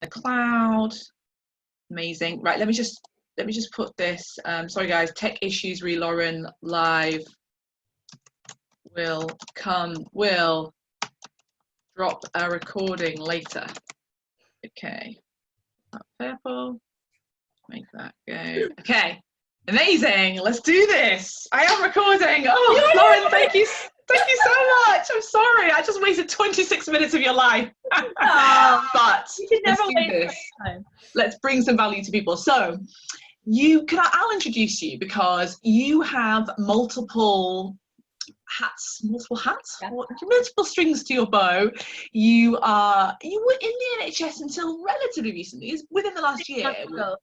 cloud. Amazing. Right, let me just put this, sorry guys, tech issues Lauren, live will drop a recording later. Okay, purple, make that go. Okay, amazing, let's do this. I am recording. Oh, Lauren, thank you so much. I'm sorry, I just wasted 26 minutes of your life. But you should never let's do this. Time. Let's bring some value to people. So I'll introduce you because you have multiple hats, yeah. Multiple strings to your bow. You were in the NHS until relatively recently, within the last year.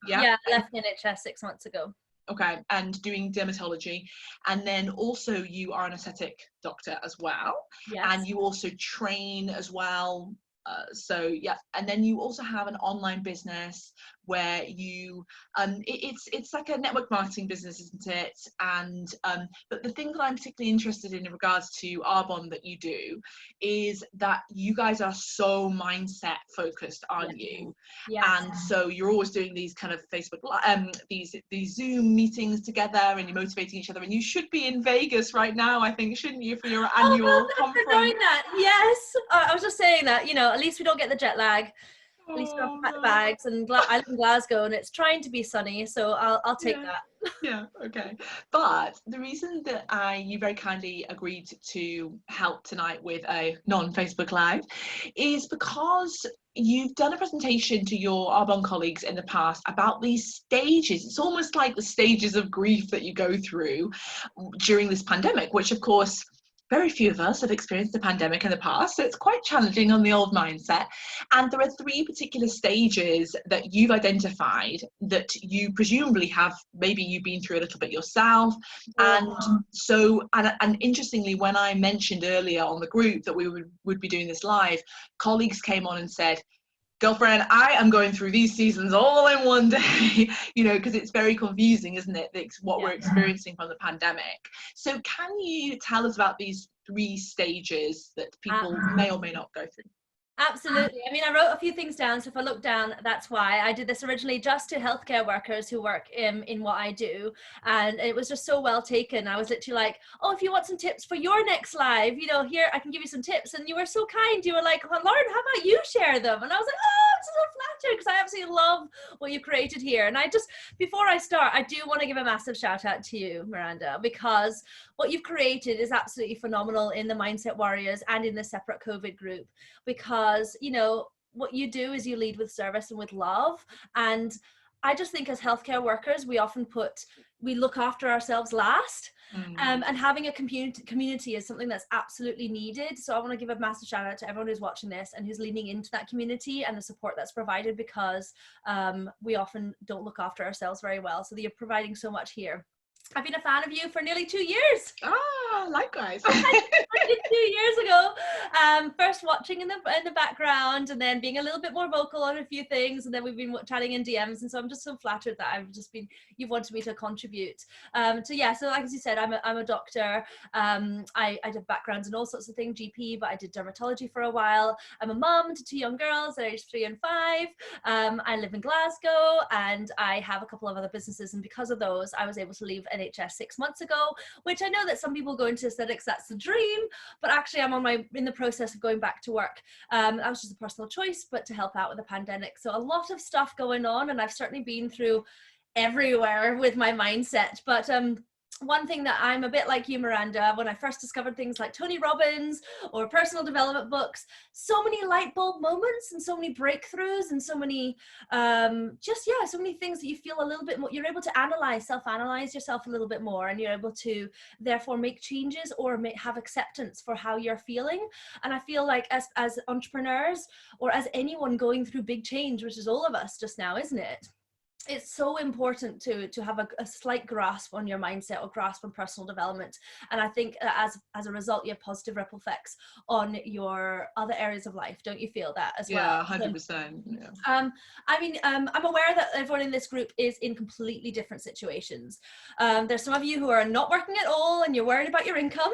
Yeah, I left the NHS 6 months ago. Okay, and doing dermatology, and then also you are an aesthetic doctor as well. Yes. And you also train as well. So yeah, and then you also have an online business where you it's like a network marketing business, isn't it? And but the thing that I'm particularly interested in regards to Arbonne that you do is that you guys are so mindset focused, aren't you? Yeah. And so you're always doing these kind of Facebook these Zoom meetings together, and you're motivating each other, and you should be in Vegas right now, I think, shouldn't you, for your annual conference? Doing that. Yes, I was just saying that, at least we don't get the jet lag. At least we don't pack the bags, and I live in Glasgow and it's trying to be sunny, so I'll take that. Yeah, okay. But the reason that you very kindly agreed to help tonight with a non-Facebook Live is because you've done a presentation to your Arbonne colleagues in the past about these stages. It's almost like the stages of grief that you go through during this pandemic, which of course very few of us have experienced the pandemic in the past, so it's quite challenging on the old mindset. And there are 3 particular stages that you've identified that you presumably have, maybe you've been through a little bit yourself. And so, and interestingly, when I mentioned earlier on the group that we would be doing this live, colleagues came on and said, girlfriend, I am going through these seasons all in one day, because it's very confusing, isn't it? It's what we're experiencing from the pandemic. So can you tell us about these 3 stages that people may or may not go through? Absolutely. I mean, I wrote a few things down, so if I look down, that's why. I did this originally just to healthcare workers who work in what I do, and it was just so well taken. I was literally like, oh, if you want some tips for your next live, here, I can give you some tips. And you were so kind. You were like, well, Lauren, how about you share them? And I was like, oh, I'm so flattered, because I absolutely love what you created here. And before I start, I do want to give a massive shout out to you, Miranda, because what you've created is absolutely phenomenal in the Mindset Warriors and in the separate COVID group, because what you do is you lead with service and with love. And I just think as healthcare workers, we often we look after ourselves last. And having a community is something that's absolutely needed. So I want to give a massive shout out to everyone who's watching this and who's leaning into that community and the support that's provided, because we often don't look after ourselves very well. So you're providing so much here. I've been a fan of you for nearly 2 years. Ah, likewise. 2 years ago, first watching in the background, and then being a little bit more vocal on a few things, and then we've been chatting in DMs, and so I'm just so flattered that you've wanted me to contribute. So like as you said, I'm a doctor. I did backgrounds in all sorts of things, GP, but I did dermatology for a while. I'm a mum to 2 young girls, they're aged 3 and 5. I live in Glasgow, and I have a couple of other businesses, and because of those, I was able to leave NHS 6 months ago, which I know that some people go into aesthetics, that's the dream, but actually I'm in the process of going back to work. That was just a personal choice, but to help out with the pandemic. So a lot of stuff going on, and I've certainly been through everywhere with my mindset. But one thing that I'm a bit like you, Miranda, when I first discovered things like Tony Robbins or personal development books, so many light bulb moments and so many breakthroughs and so many, so many things that you feel a little bit more, you're able to self-analyze yourself a little bit more, and you're able to therefore make changes or have acceptance for how you're feeling. And I feel like as entrepreneurs, or as anyone going through big change, which is all of us just now, isn't it? it's so important to have a slight grasp on your mindset or grasp on personal development. And I think as a result, you have positive ripple effects on your other areas of life. Don't you feel that as well? Yeah, 100%. Yeah. I'm aware that everyone in this group is in completely different situations. There's some of you who are not working at all and you're worried about your income.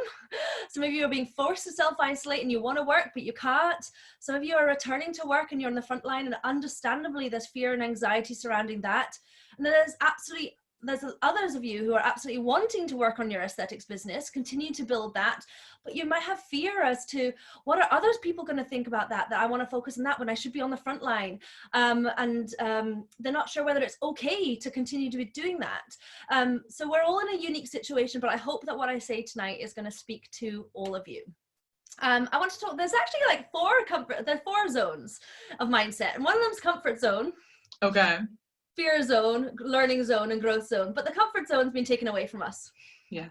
Some of you are being forced to self-isolate and you want to work, but you can't. Some of you are returning to work and you're on the front line, and understandably there's fear and anxiety surrounding that. And then there's others of you who are absolutely wanting to work on your aesthetics business, continue to build that, but you might have fear as to what are others people going to think about that I want to focus on that when I should be on the front line. They're not sure whether it's okay to continue to be doing that. So we're all in a unique situation, but I hope that what I say tonight is going to speak to all of you. I want to talk, there's actually like four zones of mindset, and one of them's comfort zone. Okay. Fear zone, learning zone, and growth zone. But the comfort zone's been taken away from us. Yeah.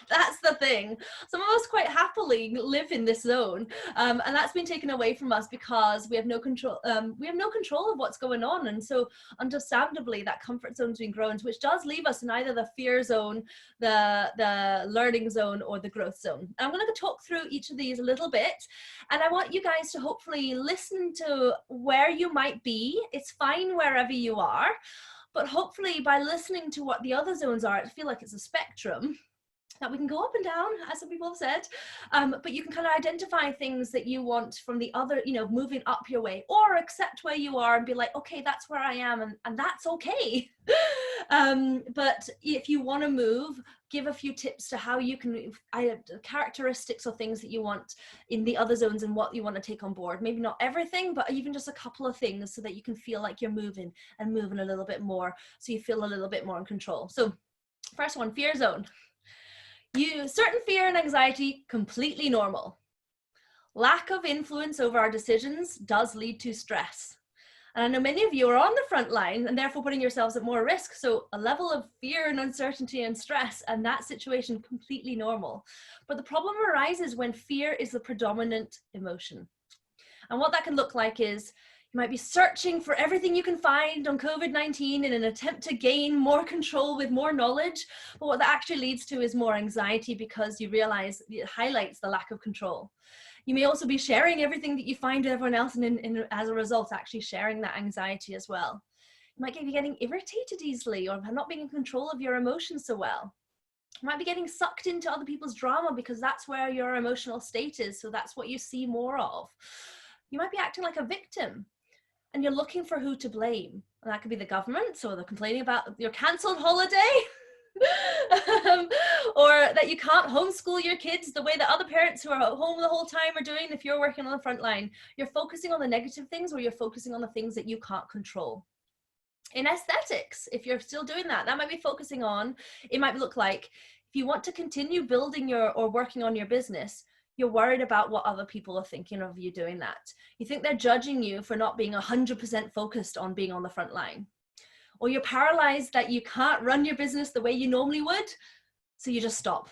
That's the thing. Some of us quite happily live in this zone, and that's been taken away from us because we have no control. We have no control of what's going on, and so understandably, that comfort zone's been grown, which does leave us in either the fear zone, the learning zone, or the growth zone. And I'm going to talk through each of these a little bit, and I want you guys to hopefully listen to where you might be. It's fine wherever you are, but hopefully by listening to what the other zones are, I feel like it's a spectrum that we can go up and down, as some people have said, but you can kind of identify things that you want from the other, moving up your way, or accept where you are and be like, okay, that's where I am, and that's okay. But if you want to move, give a few tips to how you can, characteristics or things that you want in the other zones and what you want to take on board. Maybe not everything, but even just a couple of things so that you can feel like you're moving a little bit more, so you feel a little bit more in control. So first one, fear zone. Certain fear and anxiety, completely normal. Lack of influence over our decisions does lead to stress. And I know many of you are on the front line and therefore putting yourselves at more risk. So a level of fear and uncertainty and stress, and that situation, completely normal. But the problem arises when fear is the predominant emotion. And what that can look like is you might be searching for everything you can find on COVID-19 in an attempt to gain more control with more knowledge. But what that actually leads to is more anxiety, because you realize it highlights the lack of control. You may also be sharing everything that you find with everyone else, and as a result, actually sharing that anxiety as well. You might be getting irritated easily, or not being in control of your emotions so well. You might be getting sucked into other people's drama because that's where your emotional state is. So that's what you see more of. You might be acting like a victim, and you're looking for who to blame. And that could be the government, so they're complaining about your cancelled holiday, or that you can't homeschool your kids the way that other parents who are at home the whole time are doing if you're working on the front line. You're focusing on the negative things, or you're focusing on the things that you can't control. In aesthetics, if you're still doing that, that might be focusing on, it might look like, if you want to continue building or working on your business, you're worried about what other people are thinking of you doing that. You think they're judging you for not being 100% focused on being on the front line. Or you're paralyzed that you can't run your business the way you normally would, so you just stop.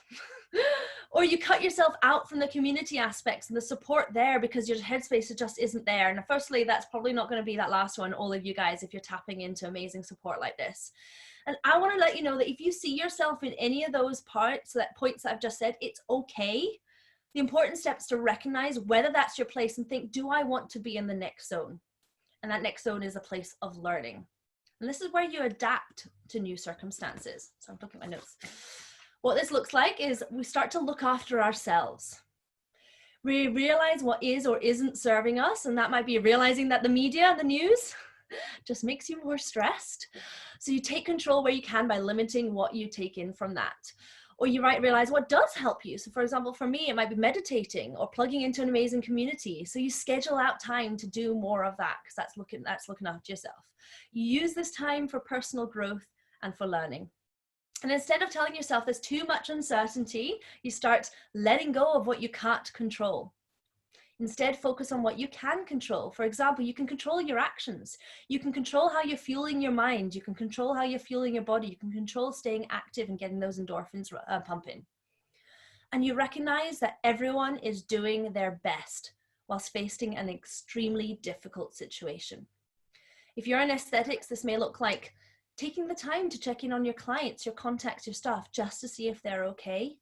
Or you cut yourself out from the community aspects and the support there because your headspace just isn't there. And firstly, that's probably not going to be that last one, all of you guys, if you're tapping into amazing support like this. And I want to let you know that if you see yourself in any of those points that I've just said, it's okay. The important step is to recognize whether that's your place and think, do I want to be in the next zone? And that next zone is a place of learning. And this is where you adapt to new circumstances. So I'm looking at my notes. What this looks like is we start to look after ourselves. We realize what is or isn't serving us. And that might be realizing that the media, the news, just makes you more stressed. So you take control where you can by limiting what you take in from that. Or you might realize what does help you. So for example, for me, it might be meditating or plugging into an amazing community. So you schedule out time to do more of that, because that's looking after yourself. You use this time for personal growth and for learning. And instead of telling yourself there's too much uncertainty, you start letting go of what you can't control. Instead, focus on what you can control. For example, you can control your actions. You can control how you're fueling your mind. You can control how you're fueling your body. You can control staying active and getting those endorphins pumping. And you recognize that everyone is doing their best whilst facing an extremely difficult situation. If you're in aesthetics, this may look like taking the time to check in on your clients, your contacts, your staff, just to see if they're okay.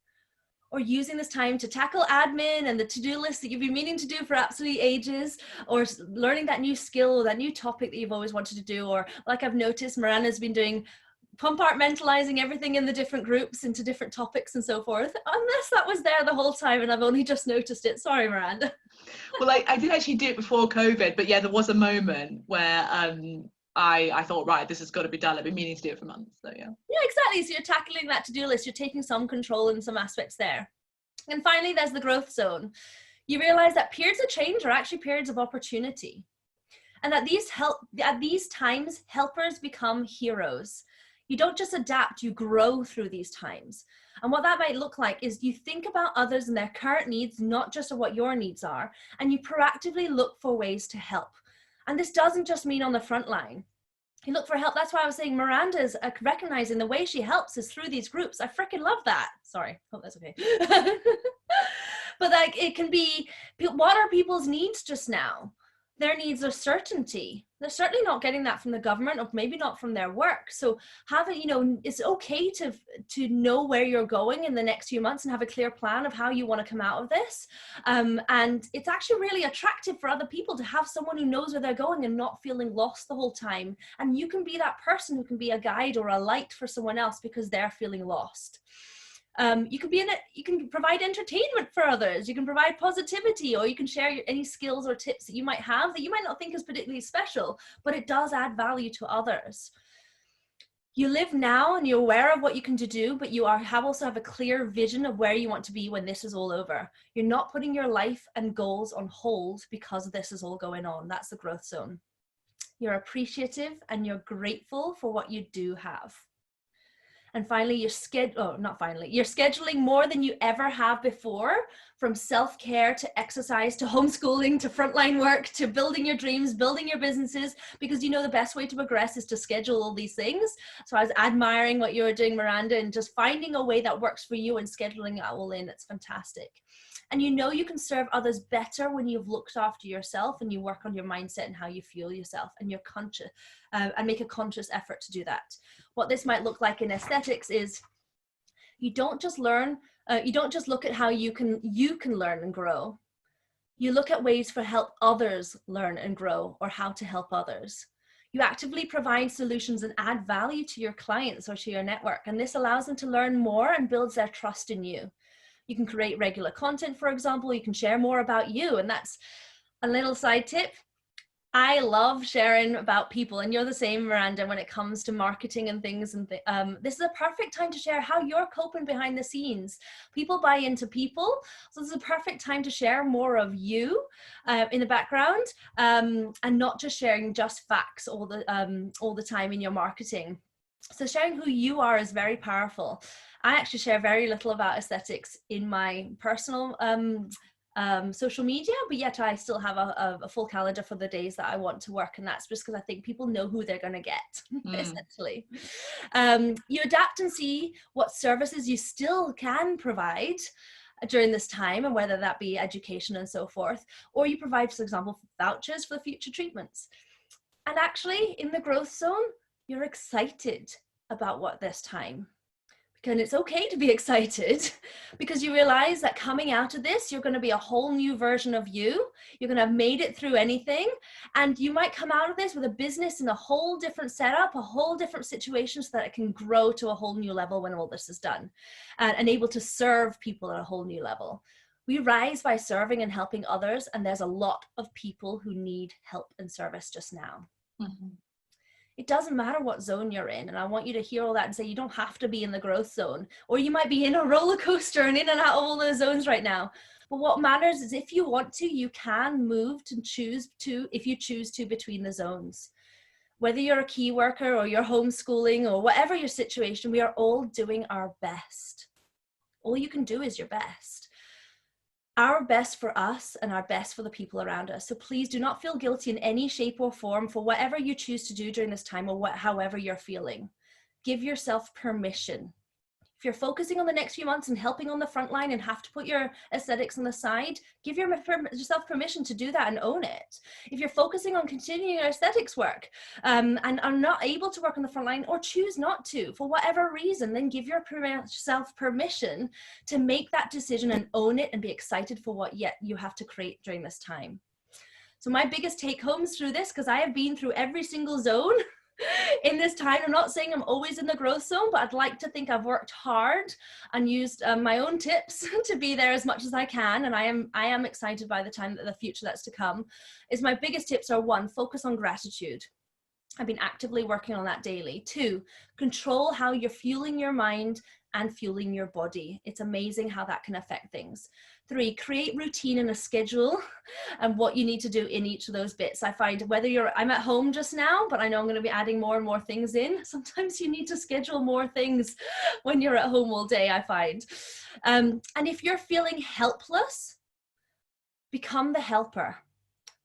Or using this time to tackle admin and the to-do list that you've been meaning to do for absolutely ages, or learning that new skill or that new topic that you've always wanted to do. Or like I've noticed, Miranda's been doing compartmentalizing everything in the different groups into different topics and so forth, unless that was there the whole time and I've only just noticed it. Sorry, Miranda. Well, I did actually do it before COVID, but yeah, there was a moment where I thought, right, this has got to be done. I've been meaning to do it for months. So yeah. Yeah, exactly. So you're tackling that to-do list. You're taking some control in some aspects there. And finally, there's the growth zone. You realize that periods of change are actually periods of opportunity. And at these times, helpers become heroes. You don't just adapt, you grow through these times. And what that might look like is you think about others and their current needs, not just what your needs are, and you proactively look for ways to help. And this doesn't just mean on the front line. You look for help. That's why I was saying Miranda's recognizing the way she helps is through these groups. I freaking love that. Sorry, hope that's okay. But like, it can be, what are people's needs just now? Their needs are certainty. They're certainly not getting that from the government, or maybe not from their work. So having, it's okay to know where you're going in the next few months and have a clear plan of how you want to come out of this. And it's actually really attractive for other people to have someone who knows where they're going and not feeling lost the whole time. And you can be that person who can be a guide or a light for someone else because they're feeling lost. You can provide entertainment for others, you can provide positivity, or you can share any skills or tips that you might have that you might not think is particularly special, but it does add value to others. You live now and you're aware of what you can do, but you also have a clear vision of where you want to be when this is all over. You're not putting your life and goals on hold because this is all going on. That's the growth zone. You're appreciative and you're grateful for what you do have. And finally, you're scheduling more than you ever have before, from self-care to exercise to homeschooling to frontline work to building your dreams, building your businesses, because the best way to progress is to schedule all these things. So I was admiring what you were doing, Miranda, and just finding a way that works for you and scheduling it all in. It's fantastic. And you can serve others better when you've looked after yourself and you work on your mindset and how you feel yourself, and you're conscious and make a conscious effort to do that. What this might look like in aesthetics is you don't just look at how you can learn and grow. You look at ways for help others learn and grow, or how to help others. You actively provide solutions and add value to your clients or to your network, and this allows them to learn more and builds their trust in you. You can create regular content, for example. You can share more about you. And that's a little side tip. I love sharing about people, and you're the same, Miranda, when it comes to marketing and things. And this is a perfect time to share how you're coping behind the scenes. People buy into people. So this is a perfect time to share more of you in the background, and not just sharing just facts all the time in your marketing. So sharing who you are is very powerful. I actually share very little about aesthetics in my personal social media, but yet I still have a full calendar for the days that I want to work, and that's just because I think people know who they're going to get, essentially. You adapt and see what services you still can provide during this time, and whether that be education and so forth, or you provide, for example, vouchers for future treatments. And actually, in the growth zone, you're excited about what this time. And it's okay to be excited, because you realize that coming out of this, you're going to be a whole new version of you. You're going to have made it through anything. And you might come out of this with a business in a whole different setup, a whole different situation, so that it can grow to a whole new level when all this is done, and able to serve people at a whole new level. We rise by serving and helping others. And there's a lot of people who need help and service just now. Mm-hmm. It doesn't matter what zone you're in. And I want you to hear all that and say, you don't have to be in the growth zone, or you might be in a roller coaster and in and out of all those zones right now. But what matters is, if you want to, you can move to if you choose to, between the zones. Whether you're a key worker or you're homeschooling or whatever your situation, we are all doing our best. All you can do is your best. Our best for us and our best for the people around us. So please do not feel guilty in any shape or form for whatever you choose to do during this time, or however you're feeling. Give yourself permission. If you're focusing on the next few months and helping on the front line and have to put your aesthetics on the side, give yourself permission to do that and own it. If you're focusing on continuing your aesthetics work and are not able to work on the front line or choose not to for whatever reason, then give yourself permission to make that decision and own it and be excited for what yet you have to create during this time. So my biggest take homes through this, because I have been through every single zone in this time. I'm not saying I'm always in the growth zone, but I'd like to think I've worked hard and used my own tips to be there as much as I can. And I am excited by the time that the future that's to come. Is my biggest tips are: 1, focus on gratitude. I've been actively working on that daily. 2, control how you're fueling your mind and fueling your body. It's amazing how that can affect things. 3, create routine and a schedule and what you need to do in each of those bits. I find whether I'm at home just now, but I know I'm going to be adding more and more things in. Sometimes you need to schedule more things when you're at home all day, I find. And if you're feeling helpless, become the helper.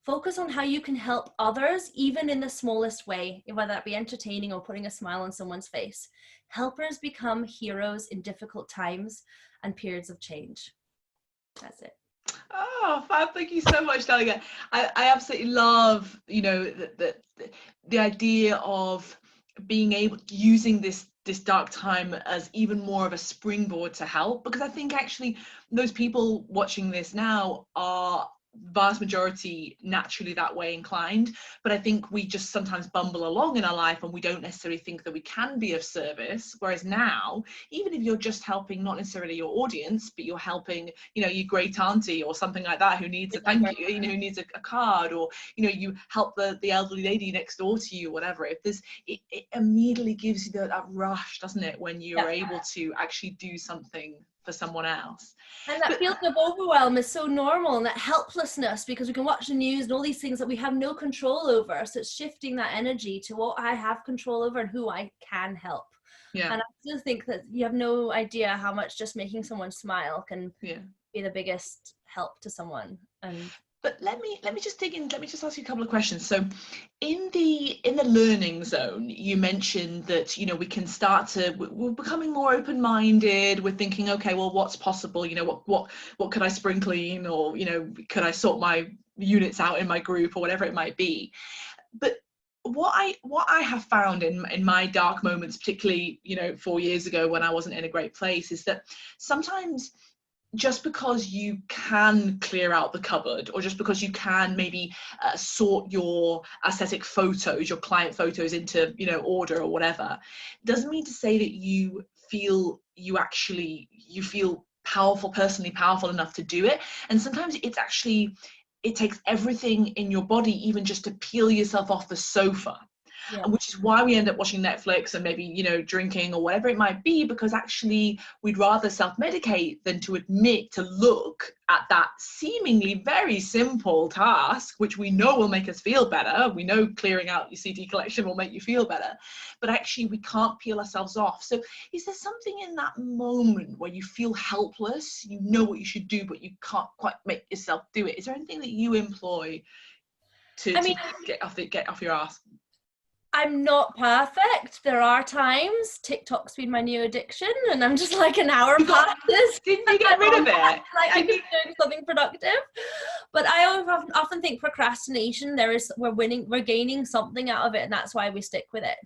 Focus on how you can help others, even in the smallest way, whether that be entertaining or putting a smile on someone's face. Helpers become heroes in difficult times and periods of change. That's it. Oh, fab. Thank you so much, Delia. I absolutely love, the idea of being able, using this dark time as even more of a springboard to help, because I think actually those people watching this now are vast majority naturally that way inclined, but I think we just sometimes bumble along in our life and we don't necessarily think that we can be of service. Whereas now, even if you're just helping not necessarily your audience, but you're helping, your great auntie or something like that who needs a thank you, who needs a card, or you help the elderly lady next door to you, whatever. If there's, it immediately gives you that rush, doesn't it, when you're able to actually do something for someone else. And that feeling of overwhelm is so normal, and that helplessness, because we can watch the news and all these things that we have no control over. So it's shifting that energy to what I have control over and who I can help. Yeah. And I still think that you have no idea how much just making someone smile can be the biggest help to someone. But let me just dig in. Let me just ask you a couple of questions. So, in the learning zone, you mentioned that we can start to, we're becoming more open-minded. We're thinking, okay, well, what's possible? What could I spring clean, or could I sort my units out in my group, or whatever it might be. But what I have found in my dark moments, particularly 4 years ago when I wasn't in a great place, is that sometimes, just because you can clear out the cupboard, or just because you can maybe sort your aesthetic photos, your client photos into order or whatever, doesn't mean to say that you feel personally powerful enough to do it. And sometimes it takes everything in your body, even just to peel yourself off the sofa. Yeah. And which is why we end up watching Netflix and maybe drinking or whatever it might be, because actually we'd rather self-medicate than to admit to look at that seemingly very simple task, which we know will make us feel better. We know clearing out your CD collection will make you feel better, but actually we can't peel ourselves off. So is there something in that moment where you feel helpless, you know what you should do, but you can't quite make yourself do it? Is there anything that you employ to get off your ass? I'm not perfect. There are times TikTok's been my new addiction, and I'm just like an hour past this. Didn't you get rid of it? Like I could be doing something productive. But I often think procrastination, we're gaining something out of it, and that's why we stick with it.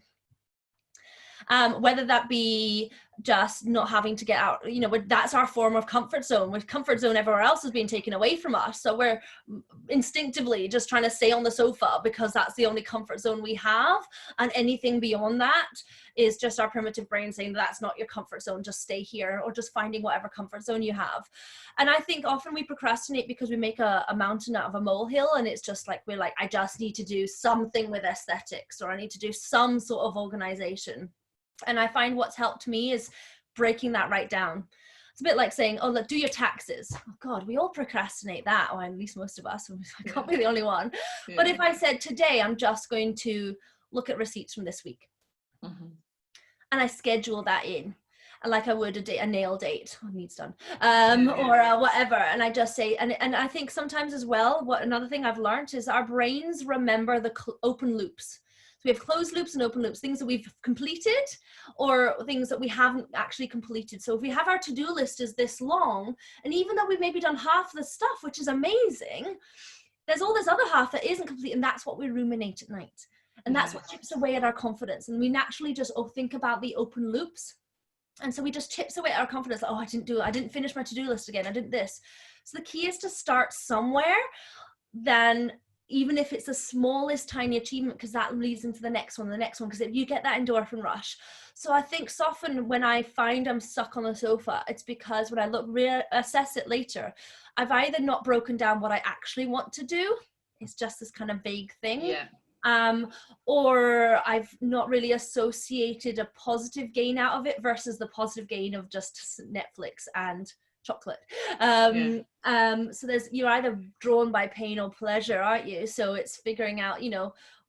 Whether that be just not having to get out, that's our form of comfort zone. With comfort zone, everywhere else has been taken away from us. So we're instinctively just trying to stay on the sofa because that's the only comfort zone we have. And anything beyond that is just our primitive brain saying that's not your comfort zone, just stay here, or just finding whatever comfort zone you have. And I think often we procrastinate because we make a mountain out of a molehill, and it's just like, we're like, I just need to do something with aesthetics, or I need to do some sort of organization. And I find what's helped me is breaking that right down. It's a bit like saying, oh, look, do your taxes. Oh God, we all procrastinate that, or at least most of us. I can't be the only one. Yeah. But if I said today, I'm just going to look at receipts from this week. Mm-hmm. And I schedule that in, like I would a nail date. Oh, needs done. Or whatever. And I just say, and I think sometimes as well, another thing I've learned is our brains remember the open loops. we have closed loops and open loops, things that we've completed or things that we haven't actually completed. So if we have our to-do list is this long, and even though we've maybe done half the stuff, which is amazing, there's all this other half that isn't complete, and that's what we ruminate at night. And that's what chips away at our confidence. And we naturally just think about the open loops. And so we just chips away at our confidence. Like, oh, I didn't finish my to-do list again. I did this. So the key is to start somewhere, then even if it's the smallest tiny achievement, because that leads into the next one, because if you get that endorphin rush. So I think so often when I find I'm stuck on the sofa, it's because when I assess it later, I've either not broken down what I actually want to do. It's just this kind of vague thing. Yeah. Or I've not really associated a positive gain out of it versus the positive gain of just Netflix and chocolate. So you're either drawn by pain or pleasure, aren't you? So it's figuring out,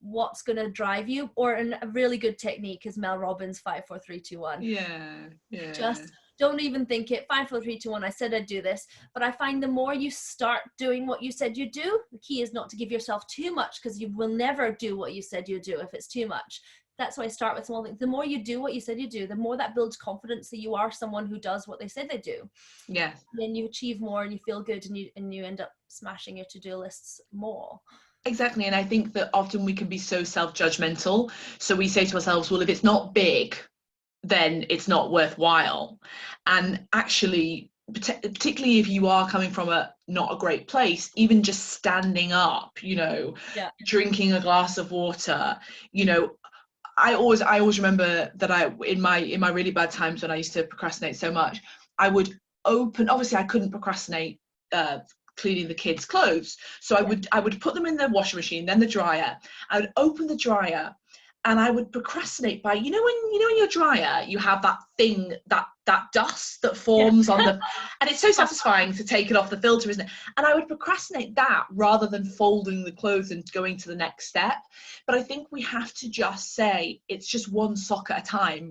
what's going to drive you. Or a really good technique is Mel Robbins' 5, 4, 3, 2, 1. Yeah. Just don't even think it. 5, 4, 3, 2, 1. I said I'd do this, but I find the more you start doing what you said you do, the key is not to give yourself too much, because you will never do what you said you do if it's too much. That's why I start with small things. The more you do what you said you do, the more that builds confidence that you are someone who does what they said they do. Yeah. Then you achieve more and you feel good, and you end up smashing your to-do lists more. Exactly. And I think that often we can be so self-judgmental. So we say to ourselves, well, if it's not big, then it's not worthwhile. And actually, particularly if you are coming from not a great place, even just standing up, drinking a glass of water, I always remember that in my really bad times when I used to procrastinate so much, I would obviously I couldn't procrastinate cleaning the kids' clothes. So I would put them in the washing machine, then the dryer. I would open the dryer, and I would procrastinate by, when your dryer, you have that thing, that dust that forms on the, and it's so satisfying to take it off the filter, isn't it? And I would procrastinate that rather than folding the clothes and going to the next step. But I think we have to just say, it's just one sock at a time,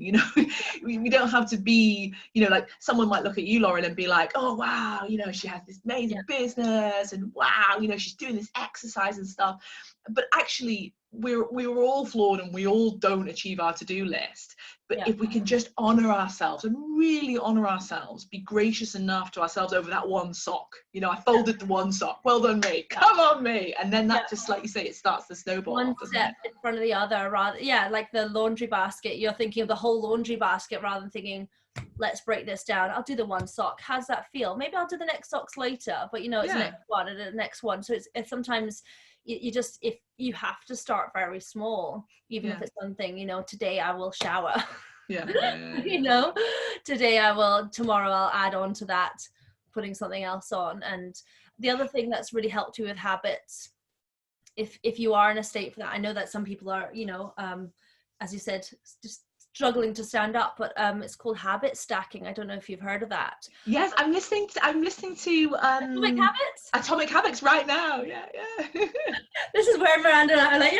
we don't have to be, like someone might look at you, Lauren, and be like, oh, wow, she has this amazing business, and wow, she's doing this exercise and stuff. But actually, we're all flawed, and we all don't achieve our to-do list. But if we can just honor ourselves and really honor ourselves, be gracious enough to ourselves over that one sock. I folded the one sock. Well done, me. Come on, me. And then that just, like you say, it starts the snowball. One step in front of the other, like the laundry basket. You're thinking of the whole laundry basket rather than thinking, let's break this down. I'll do the one sock. How's that feel? Maybe I'll do the next socks later. But it's the next one and the next one. So it's sometimes if you have to start very small, even if it's something, today I will shower. Today tomorrow I'll add on to that, putting something else on. And the other thing that's really helped you with habits, if you are in a state for that, I know that some people are, as you said, just struggling to stand up, but it's called habit stacking. I don't know if you've heard of that. Yes, I'm listening to Atomic Habits right now. Yeah. This is where Miranda and I are like,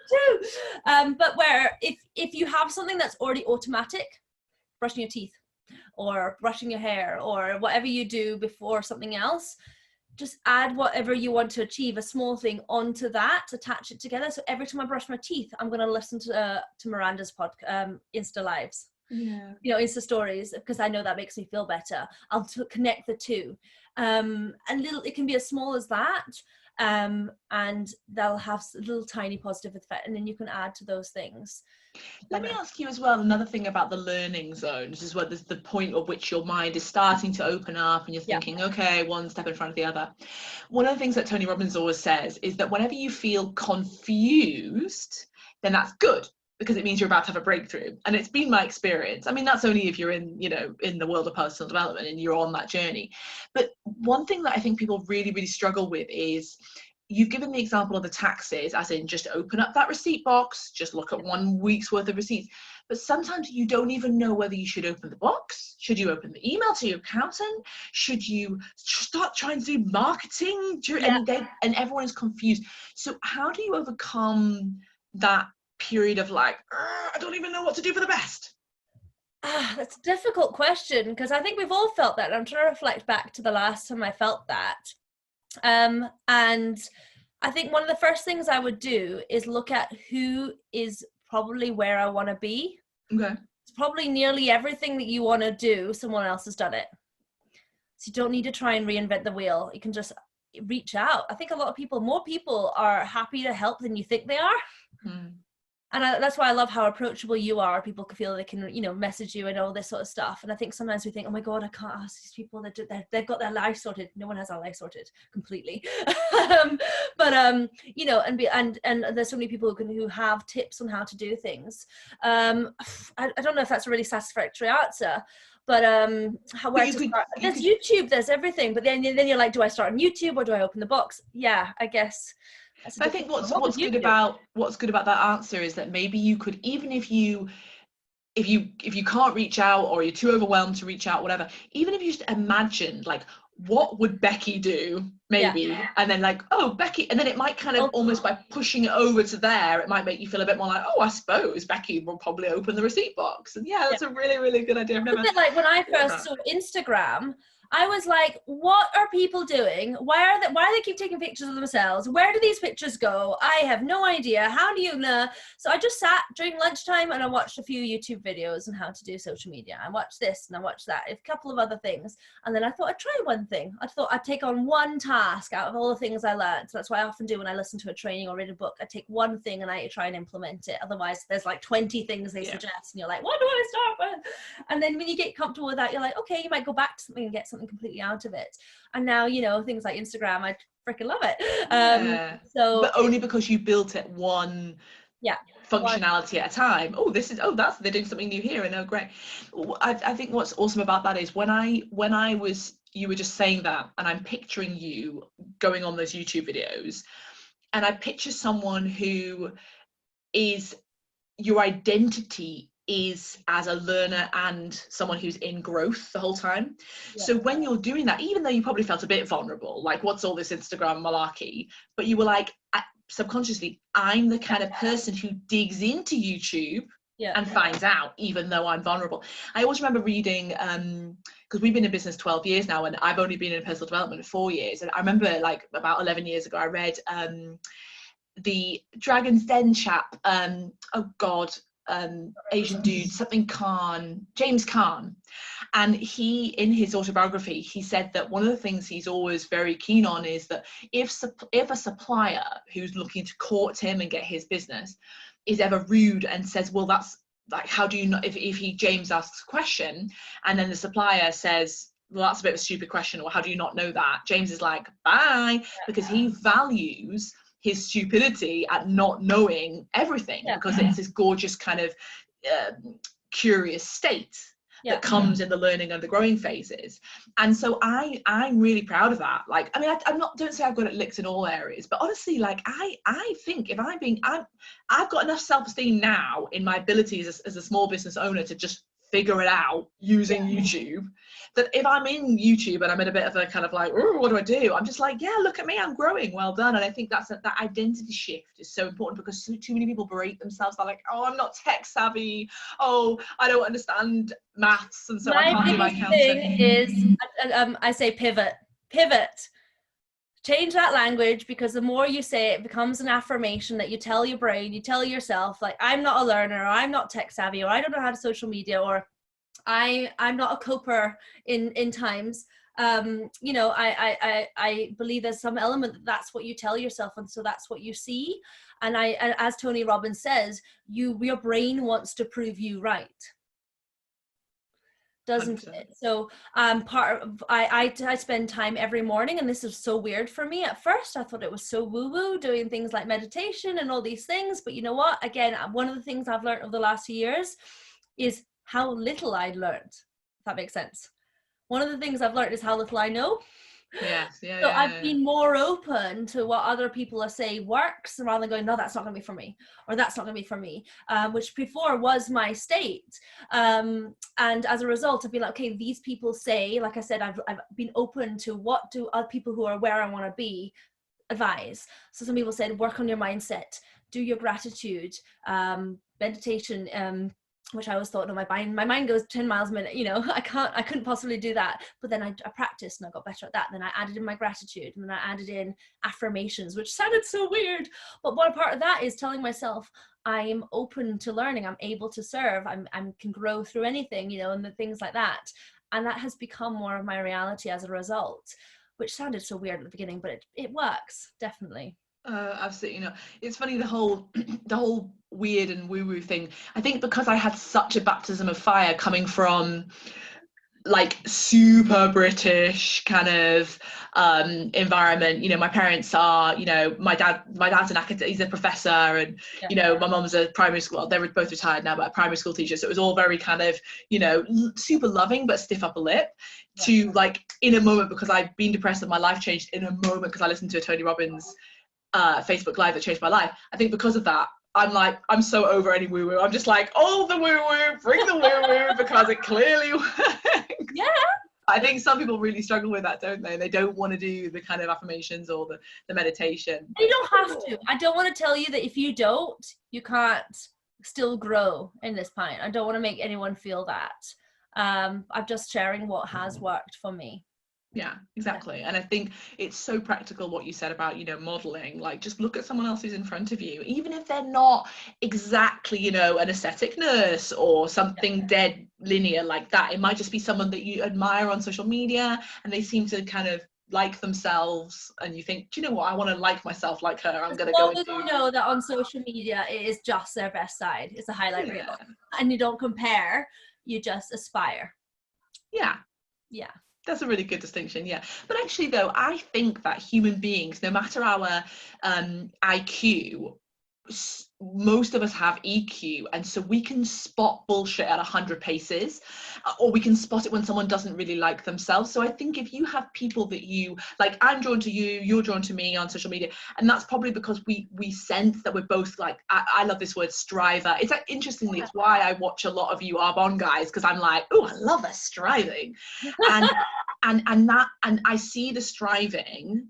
too. But where if you have something that's already automatic, brushing your teeth or brushing your hair or whatever you do before something else, just add whatever you want to achieve, a small thing onto that, attach it together. So every time I brush my teeth, I'm going to listen to Miranda's Insta Lives, Insta stories, because I know that makes me feel better. I'll connect the two. And it can be as small as that. And they'll have a little tiny positive effect, and then you can add to those things. Let me ask you as well, another thing about the learning zones is where there's the point at which your mind is starting to open up and you're thinking, okay, one step in front of the other. One of the things that Tony Robbins always says is that whenever you feel confused, then that's good, because it means you're about to have a breakthrough. And it's been my experience. I mean, that's only if you're in the world of personal development and you're on that journey. But one thing that I think people really, really struggle with is, you've given the example of the taxes, as in just open up that receipt box, just look at 1 week's worth of receipts. But sometimes you don't even know whether you should open the box. Should you open the email to your accountant? Should you start trying to do marketing? And everyone is confused. So how do you overcome that period of like, I don't even know what to do for the best? That's a difficult question, because I think we've all felt that. I'm trying to reflect back to the last time I felt that. And I think one of the first things I would do is look at who is probably where I want to be. Okay. It's probably nearly everything that you want to do, someone else has done it. So you don't need to try and reinvent the wheel. You can just reach out. I think a lot of people, more people are happy to help than you think they are. Mm. And that's why I love how approachable you are. People can feel they can, you know, message you and all this sort of stuff. And I think sometimes we think, oh my God, I can't ask these people that they've got their life sorted. No one has their life sorted completely. You know, and there's so many people who have tips on how to do things. I don't know if that's a really satisfactory answer, but where to start? There's YouTube, there's everything. But then you're like, do I start on YouTube or do I open the box? Yeah, I guess. I think what's good about that answer is that maybe you could, even if you can't reach out or you're too overwhelmed to reach out, whatever, even if you just imagined like, what would Becky do maybe, and then like, oh, Becky, and then it might kind of almost by pushing it over to there, it might make you feel a bit more like, oh, I suppose Becky will probably open the receipt box. And that's a really, really good idea. I've never, a bit like when I first saw Instagram, I was like, what are people doing? Why do they keep taking pictures of themselves? Where do these pictures go? I have no idea. How do you know? So I just sat during lunchtime and I watched a few YouTube videos on how to do social media. I watched this and I watched that, a couple of other things. And then I thought I'd try one thing. I thought I'd take on one task out of all the things I learned. So that's what I often do when I listen to a training or read a book. I take one thing and I try and implement it. Otherwise, there's like 20 things they suggest and you're like, what do I start with? And then when you get comfortable with that, you're like, okay, you might go back to something and get something completely out of it. And now, you know, things like Instagram, I freaking love it. So, but only because you built it one functionality at a time. They're doing something new here, and oh great. I think what's awesome about that is when you were just saying that, and I'm picturing you going on those YouTube videos, and I picture someone who is, your identity is as a learner and someone who's in growth the whole time. So when you're doing that, even though you probably felt a bit vulnerable, like what's all this Instagram malarkey, but you were like, subconsciously, I'm the kind of person who digs into YouTube and finds out, even though I'm vulnerable. I always remember reading, because we've been in business 12 years now, and I've only been in personal development for 4 years. And I remember like about 11 years ago, I read the Dragon's Den chap, Asian dude, something Khan, James Khan. And he, in his autobiography, he said that one of the things he's always very keen on is that if a supplier who's looking to court him and get his business is ever rude and says, well, that's like, how do you know, if James asks a question and then the supplier says, well, that's a bit of a stupid question, or how do you not know that? James is like, bye, because he values his stupidity at not knowing everything, because it's this gorgeous kind of curious state that comes in the learning and the growing phases. And so I'm really proud of that. Like, I mean, don't say I've got it licked in all areas, but honestly, like I think if I've got enough self-esteem now in my abilities as a small business owner to just figure it out using YouTube, that if I'm in YouTube and I'm in a bit of a kind of like, oh, what do I do? I'm just like, yeah, look at me, I'm growing, well done. And I think that identity shift is so important, because too many people berate themselves. They're like, oh, I'm not tech savvy. Oh, I don't understand maths, and so I can't do my accounting. My thing is, I say pivot. Change that language, because the more you say it, it becomes an affirmation that you tell your brain, you tell yourself, like, I'm not a learner, or I'm not tech savvy, or I don't know how to social media, or I'm not a coper in times. You know, I believe there's some element that's what you tell yourself, and so that's what you see. And as Tony Robbins says, your brain wants to prove you right, doesn't 100%. It? So I spend time every morning, and this is so weird for me. At first I thought it was so woo-woo, doing things like meditation and all these things, but you know what, again, one of the things I've learned over the last few years is how little I'd learned, if that makes sense. One of the things I've learned is how little I know. Yes, so I've been more open to what other people are saying works, rather than going, no, that's not going to be for me, or that's not going to be for me, which before was my state. And as a result, I've been like, okay, these people say, like I said, I've been open to what do other people who are where I want to be advise. So some people said, work on your mindset, do your gratitude, meditation, which I always thought, no, my mind goes 10 miles a minute, you know, I couldn't possibly do that. But then I practiced and I got better at that. Then I added in my gratitude, and then I added in affirmations, which sounded so weird. But one part of that is telling myself I'm open to learning, I'm able to serve, I can grow through anything, you know, and the things like that. And that has become more of my reality as a result, which sounded so weird at the beginning, but it works, definitely. Absolutely not. It's funny, the whole the whole weird and woo-woo thing. I think because I had such a baptism of fire coming from like super British kind of environment. You know, my parents are, you know, my dad's an academic, he's a professor, and you know, my mom's a primary school, well, they're both retired now, but a primary school teacher. So it was all very kind of, you know, super loving but stiff upper lip. To like in a moment, because I've been depressed and my life changed in a moment because I listened to a Tony Robbins Facebook Live that changed my life. I think because of that, I'm so over any woo-woo. I'm just like, all the woo-woo, bring the woo-woo, because it clearly works. Yeah. I think some people really struggle with that, don't they? They don't want to do the kind of affirmations or the meditation. You don't have to. I don't want to tell you that if you don't, you can't still grow in this point. I don't want to make anyone feel that. I'm just sharing what has worked for me. Yeah, exactly. And I think it's so practical what you said about, you know, modeling. Like, just look at someone else who's in front of you, even if they're not exactly, you know, an aesthetic nurse or something dead linear like that. It might just be someone that you admire on social media and they seem to kind of like themselves, and you think, do you know what, I want to like myself like her. I'm going to go and do. You know that on social media it is just their best side. It's a highlight reel, and you don't compare. You just aspire. Yeah. That's a really good distinction, yeah. But actually, though, I think that human beings, no matter our IQ, most of us have EQ, and so we can spot bullshit at 100 paces, or we can spot it when someone doesn't really like themselves. So I think if you have people that you like, I'm drawn to you, you're drawn to me on social media, and that's probably because we sense that we're both like, I love this word, striver. It's like, interestingly, it's why I watch a lot of you Arbonne guys, because I'm like, oh, I love a striving, and and I see the striving.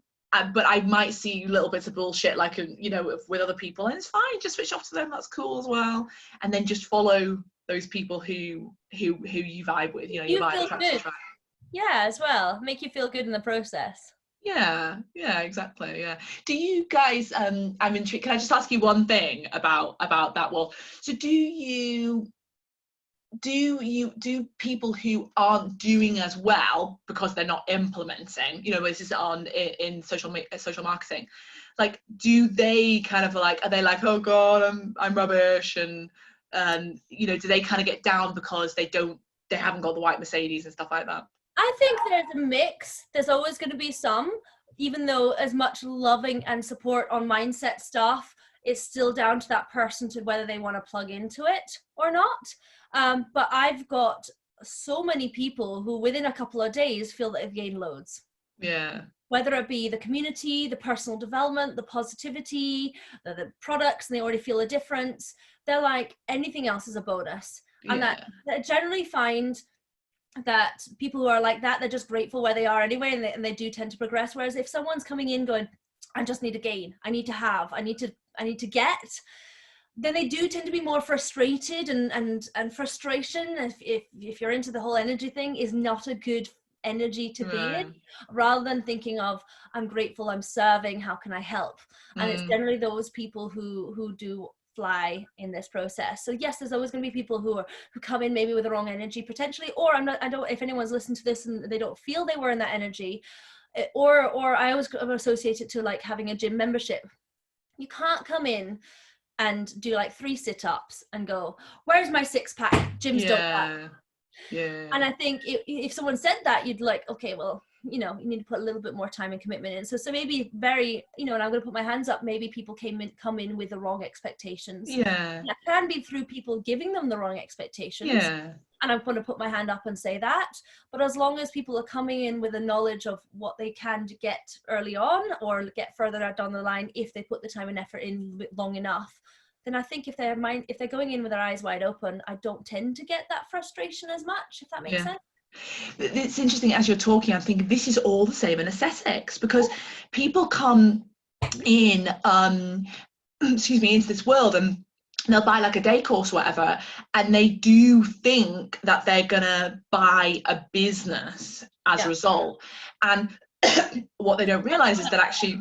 But I might see little bits of bullshit, like, you know, with other people, and it's fine. Just switch off to them. That's cool as well. And then just follow those people who you vibe with. You know, you vibe attracts attract. Yeah, as well. Make you feel good in the process. Yeah, exactly. Yeah. Do you guys? I'm intrigued. Can I just ask you one thing about that? Well, so do people who aren't doing as well because they're not implementing, you know, this is on in social marketing, like, do they kind of like, are they like, oh god, I'm rubbish, and you know, do they kind of get down because they haven't got the white Mercedes and stuff like that? I think there's a mix. There's always going to be some, even though as much loving and support on mindset stuff, it's still down to that person to whether they want to plug into it or not. But I've got so many people who within a couple of days feel that they've gained loads. Yeah. Whether it be the community, the personal development, the positivity, the products, and they already feel a difference. They're like, anything else is a bonus. And that I generally find that people who are like that, they're just grateful where they are anyway, and they do tend to progress. Whereas if someone's coming in going, I just need to gain, I need to have, I need to get, then they do tend to be more frustrated, and frustration, if you're into the whole energy thing, is not a good energy to be in, rather than thinking of, I'm grateful, I'm serving, how can I help? And it's generally those people who do fly in this process. So yes, there's always going to be people who come in maybe with the wrong energy potentially, or I don't, if anyone's listened to this and they don't feel they were in that energy, or I always associate it to like having a gym membership. You can't come in and do like 3 sit-ups and go, where's my 6-pack? Gyms don't work. Yeah. And I think if someone said that, you'd like, okay, well, you know, you need to put a little bit more time and commitment in. So maybe very, you know, and I'm going to put my hands up, maybe people come in with the wrong expectations. Yeah. That can be through people giving them the wrong expectations. Yeah. And I'm going to put my hand up and say that. But as long as people are coming in with a knowledge of what they can get early on or get further down the line, if they put the time and effort in long enough, then I think if they're going in with their eyes wide open, I don't tend to get that frustration as much, if that makes sense. It's interesting, as you're talking, I'm thinking this is all the same in aesthetics, because people come in, into this world, and they'll buy like a day course or whatever, and they do think that they're gonna buy a business as a result. And what they don't realize is that actually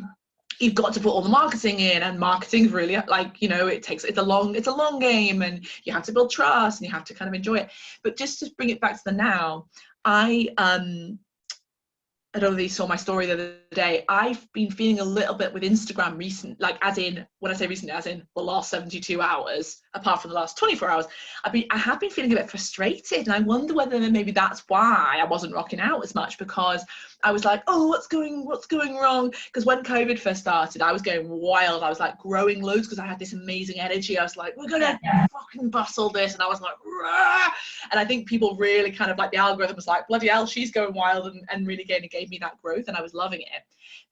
you've got to put all the marketing in, and marketing's really like, you know, it's a long game, and you have to build trust and you have to kind of enjoy it. But just to bring it back to the now, I don't know if you saw my story the other day. I've been feeling a little bit with Instagram like as in, when I say recently, as in the last 72 hours, apart from the last 24 hours, I have been feeling a bit frustrated, and I wonder whether maybe that's why I wasn't rocking out as much, because I was like, oh, what's going wrong? Because when COVID first started, I was going wild. I was like growing loads because I had this amazing energy. I was like, we're gonna fucking bustle this, and I was like, rah! And I think people really kind of like, the algorithm was like, bloody hell, she's going wild, and really gave me that growth, and I was loving it.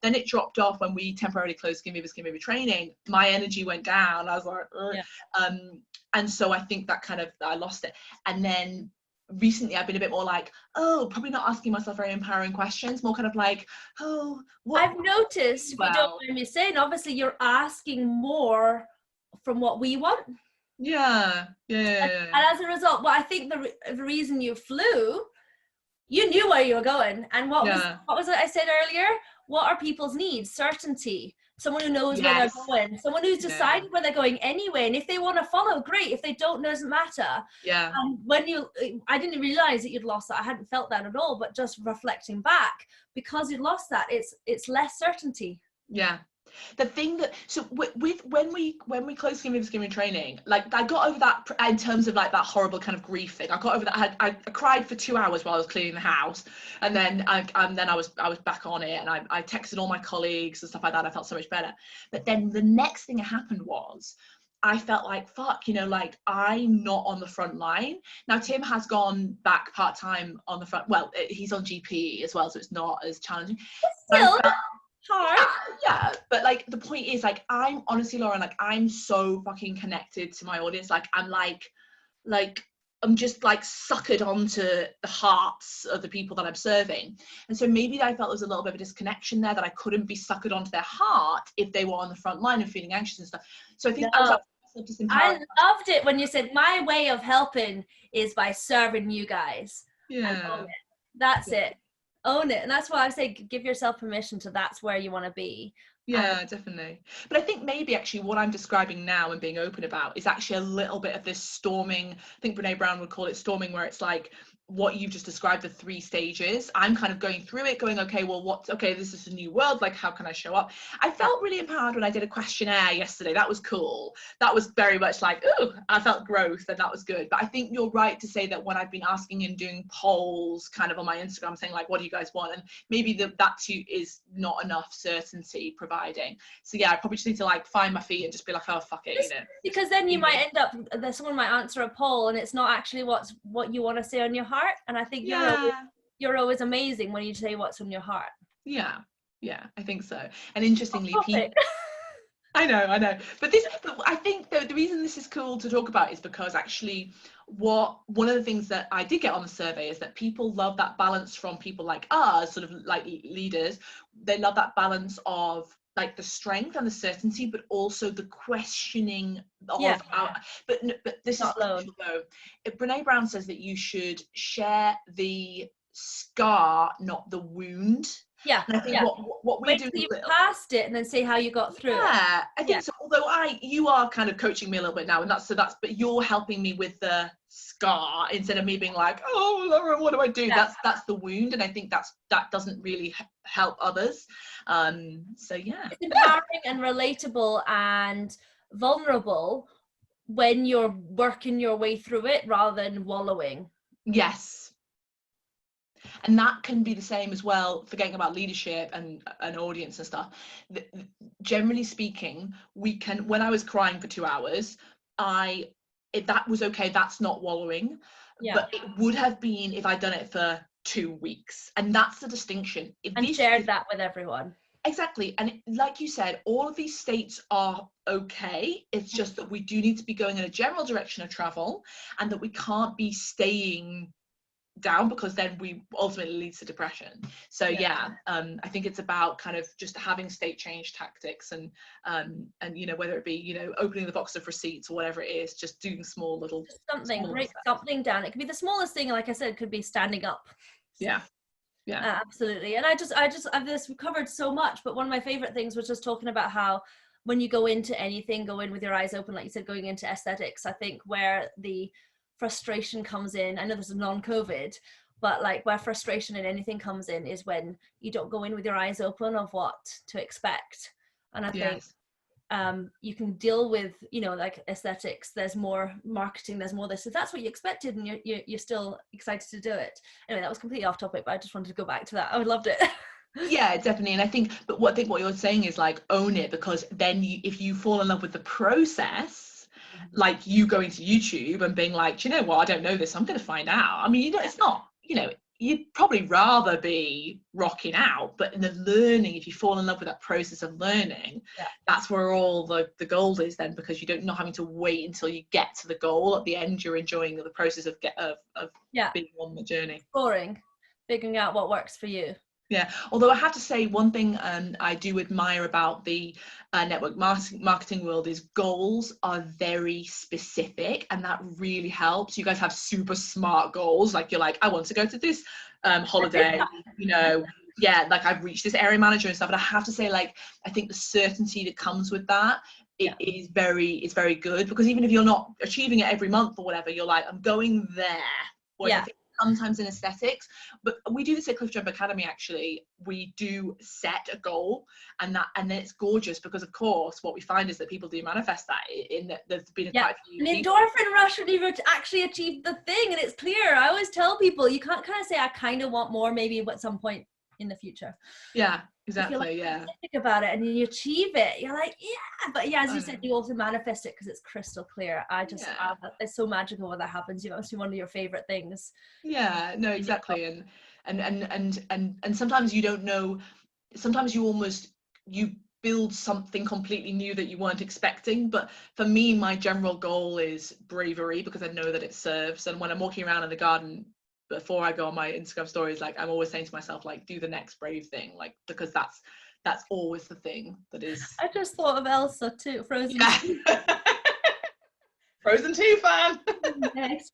Then it dropped off when we temporarily closed Skin Fever training. My energy went down. I was like, and so I think that kind of, I lost it. And then recently I've been a bit more like, oh, probably not asking myself very empowering questions, more kind of like, oh, what I've noticed, if you don't mind me saying, obviously you're asking more from what we want. Yeah. And as a result, well, I think the reason you flew, you knew where you were going. And what was it I said earlier? What are people's needs? Certainty. Someone who knows where they're going. Someone who's decided where they're going anyway. And if they want to follow, great. If they don't, doesn't matter. Yeah. I didn't realize that you'd lost that. I hadn't felt that at all. But just reflecting back, because you'd lost that, it's less certainty. Yeah. The thing that, so when we closed Skin Fever training, like I got over that in terms of like that horrible kind of grief thing. I got over that. I cried for 2 hours while I was cleaning the house, and then I was back on it, and I texted all my colleagues and stuff like that. I felt so much better. But then the next thing that happened was, I felt like, fuck, you know, like I'm not on the front line. Now, Tim has gone back part-time on the front. Well, he's on GP as well, so it's not as challenging. Still hard. Yeah, but like the point is, like, I'm honestly, Lauren, like I'm so fucking connected to my audience. Like I'm just like suckered onto the hearts of the people that I'm serving. And so maybe I felt there was a little bit of a disconnection there, that I couldn't be suckered onto their heart if they were on the front line and feeling anxious and stuff. So I think I loved it when you said, my way of helping is by serving you guys. Yeah. That's it. Own it. And that's why I say, give yourself permission to, that's where you want to be. Yeah, definitely. But I think maybe actually what I'm describing now and being open about is actually a little bit of this storming. I think Brene Brown would call it storming, where it's like what you've just described, the 3 stages. I'm kind of going through it, going, okay, well, this is a new world. Like, how can I show up? I felt really empowered when I did a questionnaire yesterday. That was cool. That was very much like, oh, I felt growth, and that was good. But I think you're right to say that when I've been asking and doing polls kind of on my Instagram saying like, what do you guys want? And maybe that too is not enough certainty providing. So yeah, I probably just need to like find my feet and just be like, oh, fuck it, you know. Because then you might end up, someone might answer a poll and it's not actually what you want to say on your heart. And I think you're always amazing when you say what's on your heart. Yeah, I think so. And interestingly, people, I know, but I think the reason this is cool to talk about is because actually one of the things that I did get on the survey is that people love that balance from people like us, sort of like leaders. They love that balance of like the strength and the certainty, but also the questioning of but this not is alone. Though Brene Brown says that you should share the scar, not the wound. Yeah, and I think what we do, you past it and then see how you got through it. I think so. Although you are kind of coaching me a little bit now, and but you're helping me with the scar instead of me being like, oh, Laura, what do I do? That's the wound, and I think that doesn't really help others. So yeah, it's empowering and relatable and vulnerable when you're working your way through it rather than wallowing. Yes. And that can be the same as well, forgetting about leadership and an audience and stuff. Generally speaking, when I was crying for 2 hours, if that was okay, that's not wallowing. But it would have been if I'd done it for 2 weeks. And that's the distinction. Shared that with everyone. Exactly. And like you said, all of these states are okay. It's just that we do need to be going in a general direction of travel, and that we can't be staying down, because then we ultimately leads to depression. So I think it's about kind of just having state change tactics, and you know, whether it be, you know, opening the box of receipts or whatever it is, just doing small little break something down. It could be the smallest thing, like I said, it could be standing up. Yeah. Absolutely. And I've this covered so much, but one of my favorite things was just talking about how when you go into anything, go in with your eyes open, like you said, going into aesthetics. I think where the frustration comes in, I know this is non-COVID, but like where frustration in anything comes in is when you don't go in with your eyes open of what to expect. And I think you can deal with, you know, like aesthetics, there's more marketing, there's more this, if that's what you expected and you're still excited to do it. Anyway, that was completely off topic, but I just wanted to go back to that. I loved it. Yeah, definitely. And I think what you're saying is like, own it, because then if you fall in love with the process, like you going to YouTube and being like, do you know what, I don't know this, I'm going to find out. I mean, you know, it's not, you know, you'd probably rather be rocking out, but in the learning, if you fall in love with that process of learning, that's where all the gold is then, because you don't, not having to wait until you get to the goal. At the end, you're enjoying the process of being on the journey, exploring, figuring out what works for you. Yeah, although I have to say, one thing I do admire about the network marketing world is goals are very specific, and that really helps. You guys have super smart goals, like you're like, I want to go to this holiday, you know, like I've reached this area manager and stuff. And I have to say, like, I think the certainty that comes with that, is very good, because even if you're not achieving it every month or whatever, you're like, I'm going there. I think sometimes in aesthetics, but we do this at Cliff Jump Academy, actually. We do set a goal, and then it's gorgeous, because of course what we find is that people do manifest that, in that there's been quite a few an endorphin rush when you've actually achieved the thing, and it's clear. I always tell people, you can't kind of say I kind of want more, maybe at some point in the future. Exactly. Think about it, and you achieve it, you're like, but as you said, you also manifest it because it's crystal clear. It's so magical when that happens. You know, it's one of your favorite things. Exactly. And sometimes you don't know, sometimes you build something completely new that you weren't expecting. But for me, my general goal is bravery, because I know that it serves. And when I'm walking around in the garden, before I go on my Instagram stories, like I'm always saying to myself, like, do the next brave thing, like, because that's always the thing that is. I just thought of Elsa too, Frozen. Frozen 2 fan. Next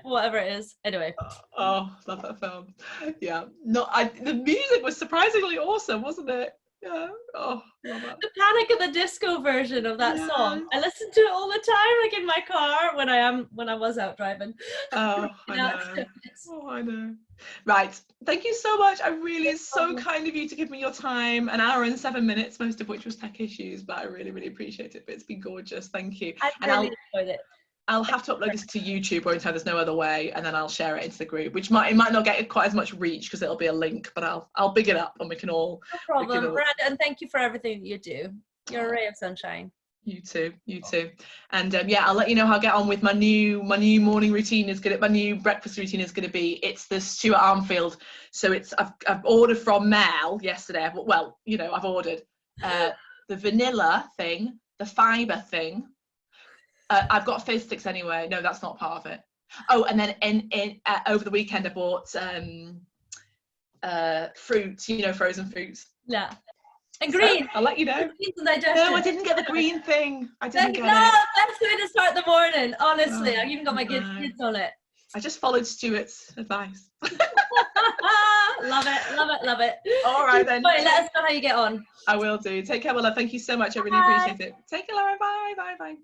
whatever it is. Anyway. Love that film. The music was surprisingly awesome, wasn't it? Love it. The Panic at the Disco version of that song. I listen to it all the time, like in my car when I was out driving. I know. Right. Thank you so much. It's so kind of you to give me your time, an hour and 7 minutes, most of which was tech issues, but I really, really appreciate it. But it's been gorgeous. Thank you. I really enjoyed it. I'll have to upload this to YouTube, or there's no other way, and then I'll share it into the group, which might not get quite as much reach because it'll be a link, but I'll big it up and we can all. No problem, Miranda, and thank you for everything that you do. You're a ray of sunshine. You too. And I'll let you know how I get on with my new morning routine. My new breakfast routine is going to be, it's the Stuart Armfield. So I've ordered from Mel yesterday. I've ordered the vanilla thing, the fiber thing. I've got fizz sticks anyway. No, that's not part of it. Oh, and then in over the weekend I bought fruit, frozen fruits. Yeah. And green. So, I'll let you know. No, I didn't get the green thing. I didn't get it. Best way to start the morning, honestly. I've even got my kids on it. I just followed Stuart's advice. Love it. All right then. Let us know how you get on. I will do. Take care, Willa. Thank you so much. I really appreciate it. Take care, Laura. Bye.